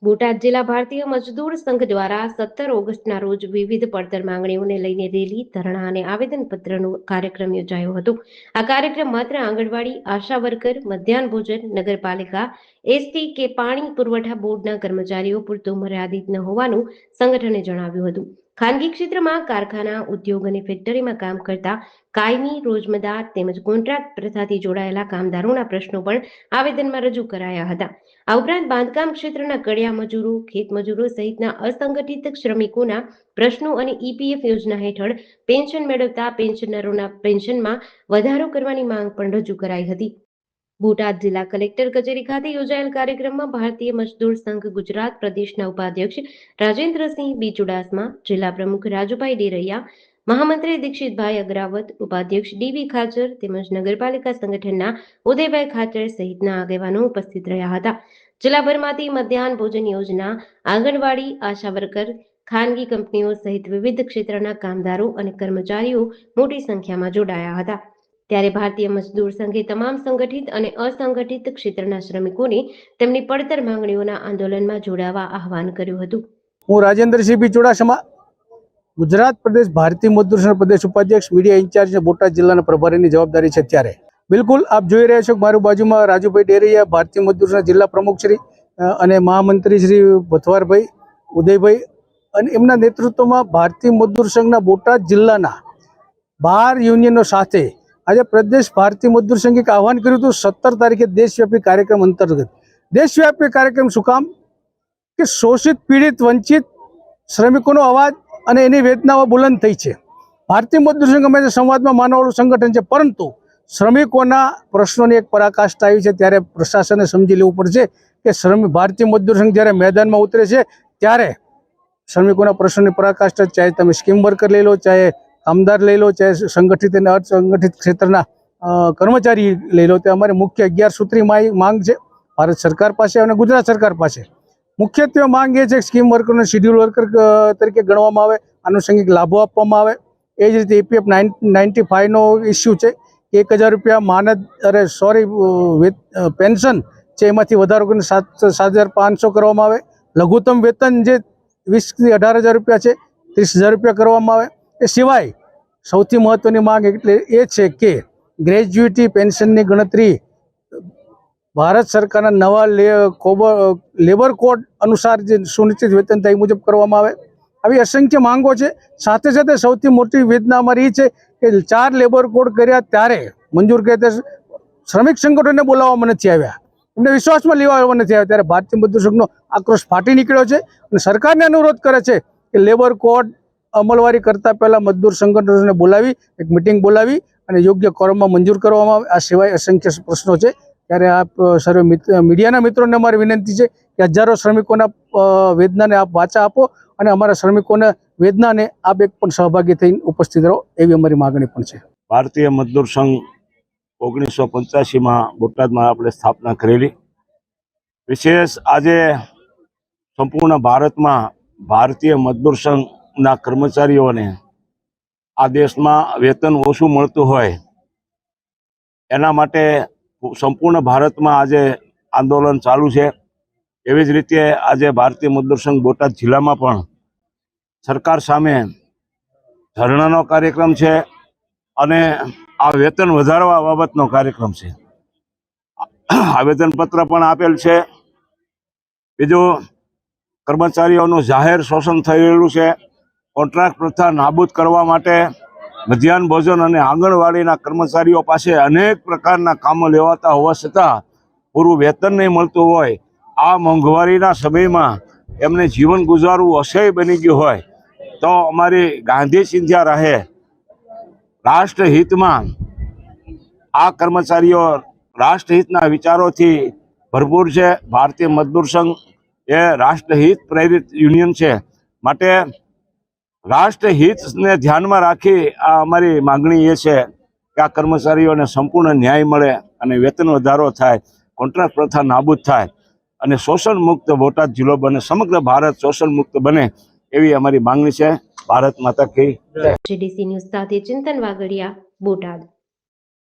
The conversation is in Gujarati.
બોટાદ જિલ્લા ભારતીય મજદૂર સંઘ દ્વારા 17 ઓગસ્ટના રોજ વિવિધ પડતર માંગણીઓને લઈને રેલી, ધરણા અને આવેદનપત્રનો કાર્યક્રમ યોજાયો હતો. આ કાર્યક્રમ માત્ર આંગણવાડી, આશા વર્કર, મધ્યાહન ભોજન, નગરપાલિકા, એસટી કે પાણી પુરવઠા બોર્ડના કર્મચારીઓ પૂરતું મર્યાદિત ન હોવાનું સંગઠને જણાવ્યું હતું. ખાનગી ક્ષેત્રમાં કારખાના, ઉદ્યોગ અને ફેક્ટરીમાં કામ કરતા કાયમી, રોજમદાર તેમજ કોન્ટ્રાક્ટ પ્રથાથી જોડાયેલા કામદારોના પ્રશ્નો પણ આવેદનમાં રજૂ કરાયા હતા. આ ઉપરાંત બાંધકામ ક્ષેત્રના કડિયા મજૂરો, ખેત મજૂરો સહિતના અસંગઠિત શ્રમિકોના પ્રશ્નો અને ઈપીએફ યોજના હેઠળ પેન્શન મેળવતા પેન્શનરોના પેન્શનમાં વધારો કરવાની માંગ પણ રજૂ કરાઈ હતી. બોટાદ જિલ્લા કલેક્ટર કચેરી ખાતે યોજાયેલ કાર્યક્રમમાં ભારતીય મજદૂર સંઘ ગુજરાત પ્રદેશના ઉપાધ્યક્ષ રાજેન્દ્રસિંહ બી ચુડાસમા, જિલ્લા પ્રમુખ રાજુભાઈ ડેરૈયા, મહામંત્રી દીક્ષિતભાઈ અગ્રાવત, ઉપાધ્યક્ષ ડીવી ખાચર તેમજ નગરપાલિકા સંગઠનના ઉદયભાઈ ખાચર સહિતના આગેવાનો ઉપસ્થિત રહ્યા હતા. જિલ્લાભરમાંથી મધ્યાહન ભોજન યોજના, આંગણવાડી, આશા વર્કર, ખાનગી કંપનીઓ સહિત વિવિધ ક્ષેત્રના કામદારો અને કર્મચારીઓ મોટી સંખ્યામાં જોડાયા હતા. ત્યારે ભારતીય મજદૂર સંઘે તમામ સંગઠિત અને અસંગઠિત ક્ષેત્રના શ્રમિકોને તેમની પડતર માંગણીઓના આંદોલનમાં જોડાવા આહવાન કર્યું હતું. હું રાજેન્દ્રસિંહ બી ચુડાસમા, ગુજરાત પ્રદેશ ભારતીય મજદૂર સંઘ પ્રદેશ ઉપાધ્યક્ષ, મીડિયા ઇન્ચાર્જ બોટાદ જિલ્લાના પ્રભારીની જવાબદારી છે. ત્યારે બિલકુલ આપ જોઈ રહ્યા છો કે મારી બાજુમાં રાજુભાઈ ડેરૈયા, ભારતીય મજદૂર સંઘ જિલ્લા પ્રમુખ શ્રી અને મહામંત્રી શ્રી ભથવારભાઈ, ઉદયભાઈ અને એમના નેતૃત્વમાં ભારતીય મજદૂર સંઘના બોટાદ જિલ્લાના 12 યુનિયનો સાથે આજે પ્રદેશ ભારતીય મજદૂર સંઘે એક આહવાન કર્યું હતું. 17 તારીખે દેશવ્યાપી કાર્યક્રમ અંતર્ગત દેશવ્યાપી કાર્યક્રમ શું કામ કે શોષિત, પીડિત, વંચિત શ્રમિકોનો અવાજ અને એની વેદનાઓ બુલંદ થઈ છે. ભારતીય મજદૂર સંઘ હંમેશા સંવાદમાં માનવાળું સંગઠન છે, પરંતુ શ્રમિકોના પ્રશ્નોની એક પરાકાષ્ઠા આવી છે. ત્યારે પ્રશાસને સમજી લેવું પડશે કે ભારતીય મજદૂર સંઘ જ્યારે મેદાનમાં ઉતરે છે ત્યારે શ્રમિકોના પ્રશ્નોની પરાકાષ્ઠા, ચાહે તમે સ્કીમ વર્કર લઈ લો, ચાહે કામદાર લઈ લો, ચાહે સંગઠિત અને અસંગઠિત ક્ષેત્રના કર્મચારી લઈ લો, તે અમારી મુખ્ય 11 સૂત્રી માંગ છે ભારત સરકાર પાસે અને ગુજરાત સરકાર પાસે. મુખ્યત્વે માંગ એ છે કે સ્કીમ વર્કરને શિડ્યુલ વર્કર તરીકે ગણવામાં આવે, આનુષંગિક લાભો આપવામાં આવે. એ જ રીતે EPF 95નો ઇસ્યુ છે કે 1000 રૂપિયા પેન્શન છે એમાંથી વધારો કરીને 7500 કરવામાં આવે. લઘુત્તમ વેતન જે 20 થી 18000 રૂપિયા છે 30000 રૂપિયા કરવામાં આવે. એ સિવાય સૌથી મહત્વની માંગ એટલે એ છે કે ગ્રેજ્યુટી પેન્શનની ગણતરી ભારત સરકારના નવા લેબર કોડ અનુસાર જે સુનિશ્ચિત વેતન થાય મુજબ કરવામાં આવે. આવી અસંખ્ય માંગો છે. સાથે સાથે સૌથી મોટી વેદના અમારી એ છે કે 4 લેબર કોડ કર્યા ત્યારે મંજૂર કર્યા શ્રમિક સંગઠનોને બોલાવવામાં નથી આવ્યા, એમને વિશ્વાસમાં લેવામાં નથી આવ્યા. ત્યારે ભારતીય મજદૂર સંઘનો આક્રોશ ફાટી નીકળ્યો છે અને સરકારને અનુરોધ કરે છે કે લેબર કોડ અમલવારી કરતા પહેલા મજદૂર સંગઠનોને બોલાવી એક મિટિંગ બોલાવી અને યોગ્ય કોરમમાં મંજૂર કરવામાં આવે. આ સિવાય અસંખ્ય પ્રશ્નો છે. ત્યારે આપ સર્વે મીડિયાના મિત્રોને અમારી વિનંતી છે કે હજારો શ્રમિકોના વેદનાને આપ વાચા આપો અને અમારા શ્રમિકોના વેદનાને આપ એક પણ સહભાગી થઈને ઉપસ્થિત રહો, એવી અમારી માગણી પણ છે. ભારતીય મજદૂર સંઘ 1985માં બોટાદમાં આપણે સ્થાપના કરેલી. વિશેષ આજે સંપૂર્ણ ભારતમાં ભારતીય મજદૂર સંઘના કર્મચારીઓને આ દેશમાં વેતન ઓછું મળતું હોય એના માટે સંપૂર્ણ ભારતમાં આજે આંદોલન ચાલુ છે. એવી જ રીતે આજે ભારતીય મજદૂર સંઘ બોટાદ જિલ્લામાં પણ સરકાર સામે ધરણાનો કાર્યક્રમ છે અને આ વેતન વધારવા બાબતનો કાર્યક્રમ છે. આવેદનપત્ર પણ આપેલ છે. બીજું, કર્મચારીઓનું જાહેર શોષણ થઈ રહેલું છે. કોન્ટ્રાક્ટ પ્રથા નાબૂદ કરવા માટે મધ્યાહન ભોજન અને આંગણવાડીના કર્મચારીઓ પાસે અનેક પ્રકારના કામો લેવાતા હોવા છતાં પૂરું વેતન નહીં મળતું હોય. આ મોંઘવારીના સમયમાં એમને જીવન ગુજારવું અસહ્ય બની ગયું હોય તો અમારી ગાંધી ચિંધ્યા રહે રાષ્ટ્રહિતમાં આ કર્મચારીઓ રાષ્ટ્રહિતના વિચારોથી ભરપૂર છે. ભારતીય મજદૂર સંઘ એ રાષ્ટ્રહિત પ્રેરિત યુનિયન છે. માટે રાષ્ટ્રહિતને ધ્યાનમાં રાખી આ અમારી માગણી એ છે કે આ કર્મચારીઓને સંપૂર્ણ ન્યાય મળે અને વેતન વધારો થાય, કોન્ટ્રાક્ટ પ્રથા નાબૂદ થાય અને શોષણ મુક્ત બોટાદ જિલ્લો બને, સમગ્ર ભારત શોષણ મુક્ત બને, એવી અમારી માંગણી છે. ભારત માતા કી જય. GDC ન્યૂઝ સાથે ચિંતન વાગડિયા, બોટાદ.